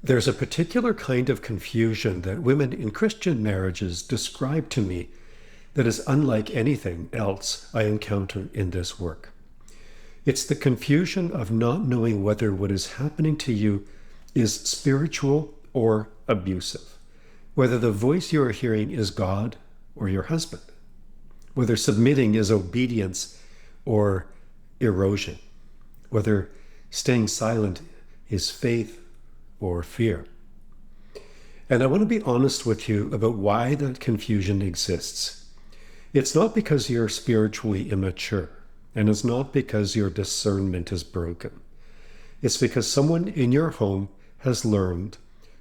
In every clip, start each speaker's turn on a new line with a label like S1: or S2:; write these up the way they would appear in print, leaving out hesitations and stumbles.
S1: There's a particular kind of confusion that women in Christian marriages describe to me that is unlike anything else I encounter in this work. It's the confusion of not knowing whether what is happening to you is spiritual or abusive, whether the voice you are hearing is God or your husband, whether submitting is obedience or erosion, whether staying silent is faith or fear. And I want to be honest with you about why that confusion exists. It's not because you're spiritually immature, and it's not because your discernment is broken. It's because someone in your home has learned,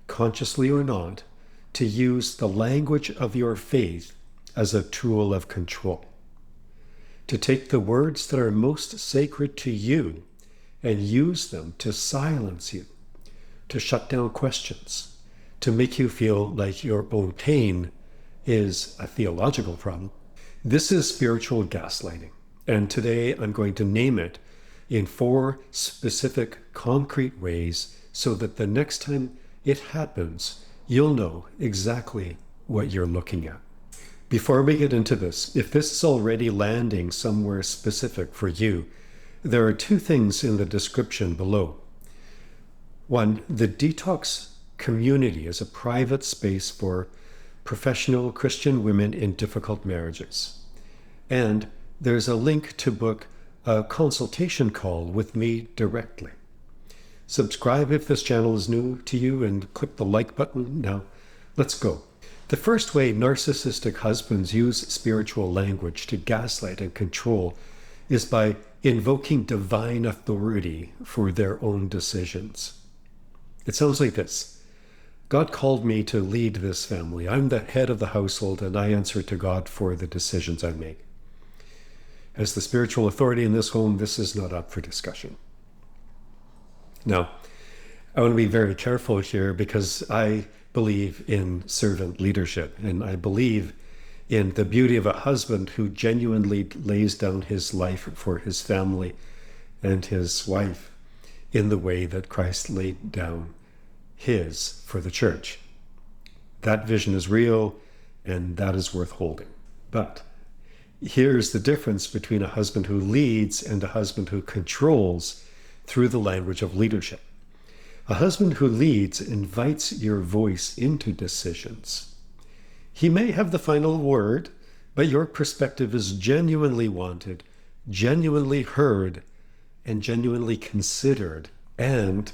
S1: consciously or not, to use the language of your faith as a tool of control. To take the words that are most sacred to you and use them to silence you, to shut down questions, to make you feel like your own pain is a theological problem. This is spiritual gaslighting, and today I'm going to name it in 4 specific, concrete ways so that the next time it happens, you'll know exactly what you're looking at. Before we get into this, if this is already landing somewhere specific for you, there are 2 things in the description below. 1, the detox community is a private space for professional Christian women in difficult marriages. And there's a link to book a consultation call with me directly. Subscribe if this channel is new to you and click the like button. Now, let's go. The first way narcissistic husbands use spiritual language to gaslight and control is by invoking divine authority for their own decisions. It sounds like this. God called me to lead this family. I'm the head of the household, and I answer to God for the decisions I make. As the spiritual authority in this home, this is not up for discussion. Now, I want to be very careful here because I believe in servant leadership, and I believe in the beauty of a husband who genuinely lays down his life for his family and his wife in the way that Christ laid down his for the church. That vision is real, and that is worth holding. But here's the difference between a husband who leads and a husband who controls through the language of leadership. A husband who leads invites your voice into decisions. He may have the final word, but your perspective is genuinely wanted, genuinely heard, and genuinely considered. And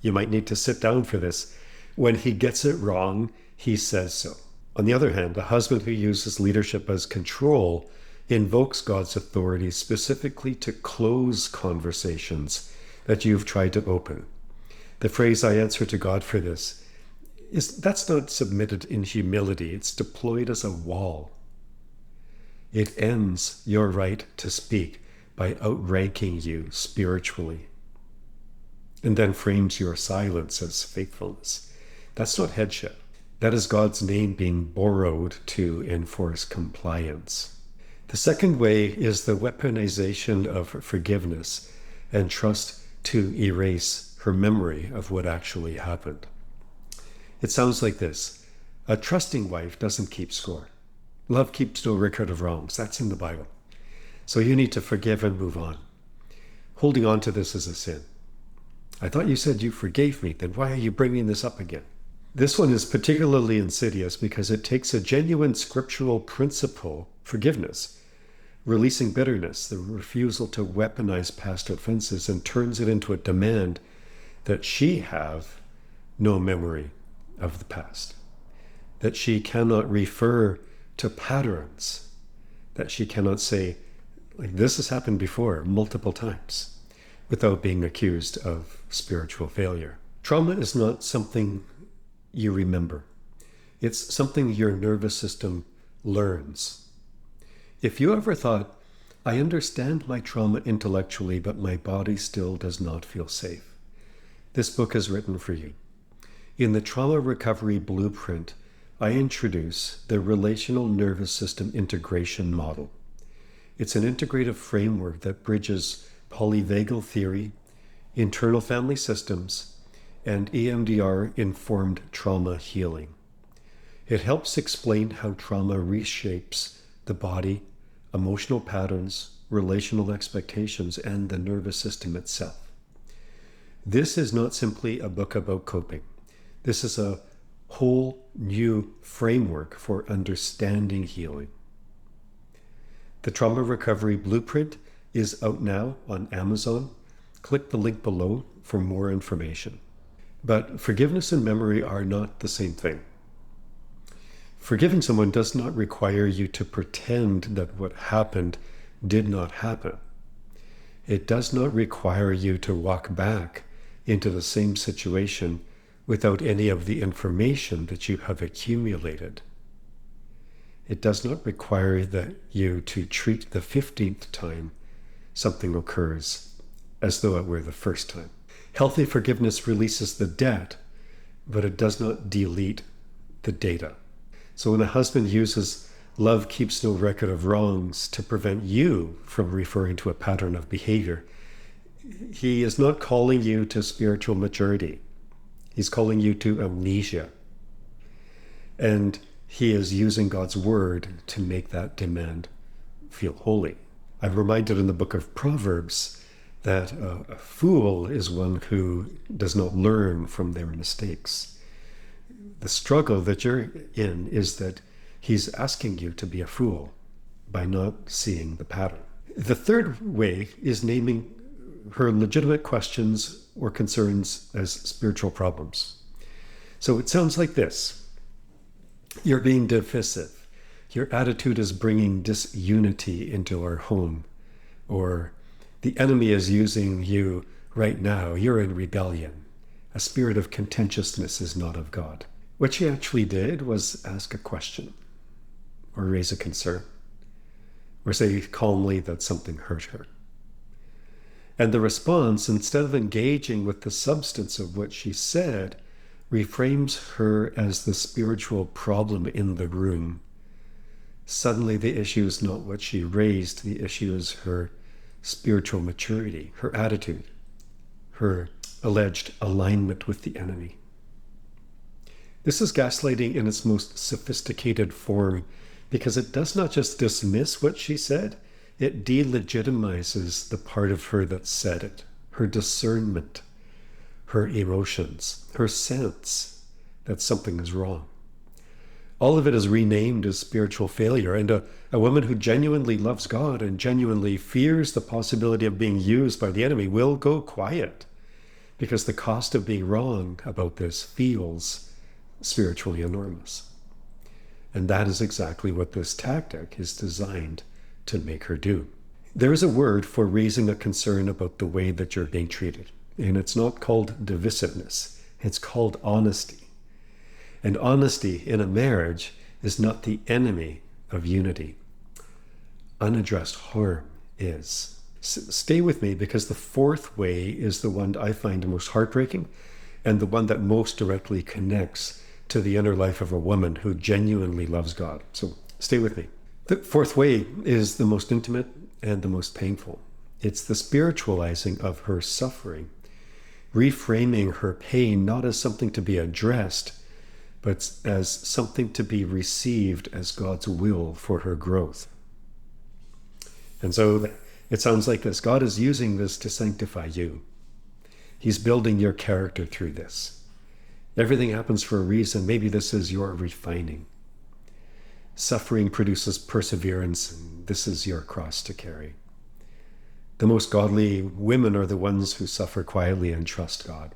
S1: you might need to sit down for this. When he gets it wrong, he says so. On the other hand, a husband who uses leadership as control invokes God's authority specifically to close conversations that you've tried to open. The phrase, I answer to God for this, that's not submitted in humility. It's deployed as a wall. It ends your right to speak by outranking you spiritually, and then frames your silence as faithfulness. That's not headship. That is God's name being borrowed to enforce compliance. The second way is the weaponization of forgiveness and trust to erase her memory of what actually happened. It sounds like this. A trusting wife doesn't keep score. Love keeps no record of wrongs. That's in the Bible. So you need to forgive and move on. Holding on to this is a sin. I thought you said you forgave me. Then why are you bringing this up again? This one is particularly insidious because it takes a genuine scriptural principle, forgiveness, releasing bitterness, the refusal to weaponize past offenses, and turns it into a demand that she have no memory of the past, that she cannot refer to patterns, that she cannot say, like, this has happened before multiple times, without being accused of spiritual failure. Trauma is not something you remember. It's something your nervous system learns. If you ever thought, I understand my trauma intellectually, but my body still does not feel safe, this book is written for you. In the Trauma Recovery Blueprint, I introduce the Relational Nervous System Integration Model. It's an integrative framework that bridges polyvagal theory, internal family systems, and EMDR-informed trauma healing. It helps explain how trauma reshapes the body, emotional patterns, relational expectations, and the nervous system itself. This is not simply a book about coping. This is a whole new framework for understanding healing. The Trauma Recovery Blueprint is out now on Amazon. Click the link below for more information. But forgiveness and memory are not the same thing. Forgiving someone does not require you to pretend that what happened did not happen. It does not require you to walk back into the same situation without any of the information that you have accumulated. It does not require that you to treat the 15th time something occurs as though it were the first time. Healthy forgiveness releases the debt, but it does not delete the data. So when a husband uses "love keeps no record of wrongs" to prevent you from referring to a pattern of behavior, he is not calling you to spiritual maturity. He's calling you to amnesia. And he is using God's word to make that demand feel holy. I'm reminded in the book of Proverbs that a fool is one who does not learn from their mistakes. The struggle that you're in is that he's asking you to be a fool by not seeing the pattern. The third way is naming her legitimate questions or concerns as spiritual problems. So it sounds like this: you're being divisive. Your attitude is bringing disunity into our home. Or the enemy is using you right now. You're in rebellion. A spirit of contentiousness is not of God. What she actually did was ask a question or raise a concern or say calmly that something hurt her. And the response, instead of engaging with the substance of what she said, reframes her as the spiritual problem in the room. Suddenly the issue is not what she raised, the issue is her spiritual maturity, her attitude, her alleged alignment with the enemy. This is gaslighting in its most sophisticated form because it does not just dismiss what she said, it delegitimizes the part of her that said it, her discernment, her emotions, her sense that something is wrong. All of it is renamed as spiritual failure, and a woman who genuinely loves God and genuinely fears the possibility of being used by the enemy will go quiet because the cost of being wrong about this feels spiritually enormous. And that is exactly what this tactic is designed to make her do. There is a word for raising a concern about the way that you're being treated, and it's not called divisiveness, it's called honesty. And honesty in a marriage is not the enemy of unity. Unaddressed harm is. Stay with me, because the fourth way is the one I find most heartbreaking and the one that most directly connects to the inner life of a woman who genuinely loves God. So stay with me. The fourth way is the most intimate and the most painful. It's the spiritualizing of her suffering, reframing her pain not as something to be addressed, but as something to be received as God's will for her growth. And so it sounds like this: God is using this to sanctify you. He's building your character through this. Everything happens for a reason. Maybe this is your refining. Suffering produces perseverance, and this is your cross to carry. The most godly women are the ones who suffer quietly and trust God.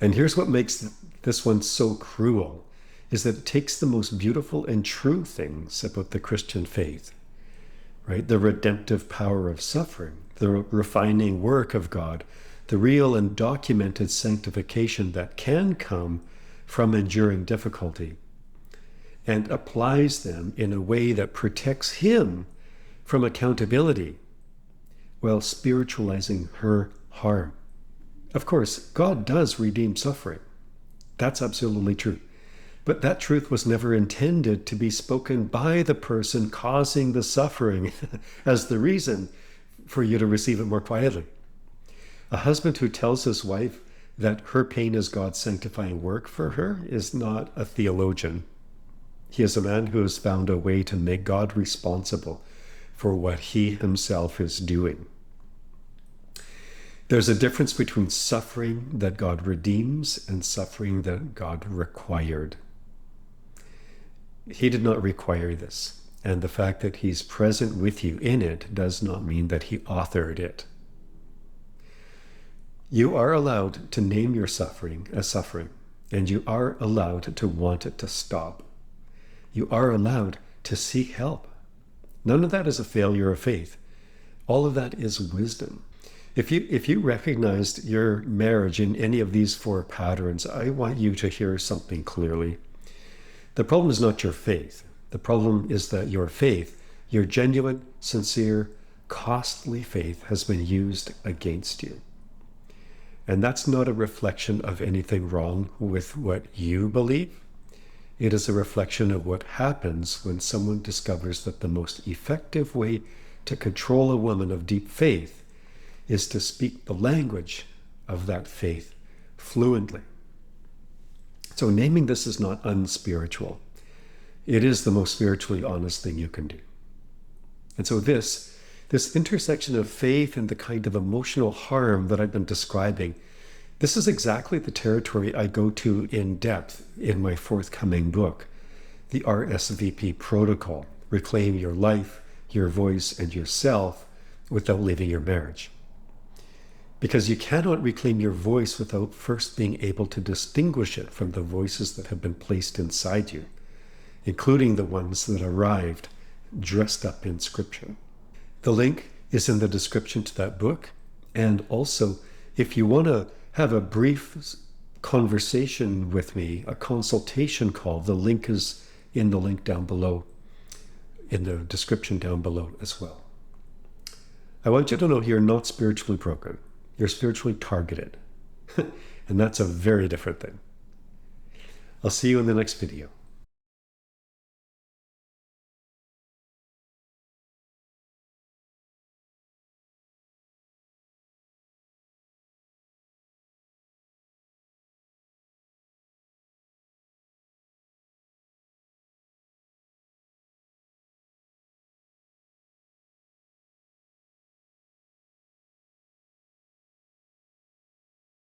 S1: And here's what makes this one so cruel, is that it takes the most beautiful and true things about the Christian faith, right? The redemptive power of suffering, the refining work of God, the real and documented sanctification that can come from enduring difficulty, and applies them in a way that protects him from accountability while spiritualizing her harm. Of course, God does redeem suffering. That's absolutely true. But that truth was never intended to be spoken by the person causing the suffering as the reason for you to receive it more quietly. A husband who tells his wife that her pain is God's sanctifying work for her is not a theologian. He is a man who has found a way to make God responsible for what he himself is doing. There's a difference between suffering that God redeems and suffering that God required. He did not require this, and the fact that he's present with you in it does not mean that he authored it. You are allowed to name your suffering as suffering, and you are allowed to want it to stop. You are allowed to seek help. None of that is a failure of faith. All of that is wisdom. If you recognized your marriage in any of these four patterns, I want you to hear something clearly. The problem is not your faith. The problem is that your faith, your genuine, sincere, costly faith, has been used against you. And that's not a reflection of anything wrong with what you believe. It is a reflection of what happens when someone discovers that the most effective way to control a woman of deep faith is to speak the language of that faith fluently. So naming this is not unspiritual. It is the most spiritually honest thing you can do. And so this intersection of faith and the kind of emotional harm that I've been describing, this is exactly the territory I go to in depth in my forthcoming book, the RSVP Protocol, Reclaim Your Life, Your Voice, and Yourself Without Leaving Your Marriage. Because you cannot reclaim your voice without first being able to distinguish it from the voices that have been placed inside you, including the ones that arrived dressed up in Scripture. The link is in the description to that book. And also, if you want to have a brief conversation with me, a consultation call, the link is in the link down below, in the description down below as well. I want you to know you're not spiritually broken. You're spiritually targeted. And that's a very different thing. I'll see you in the next video.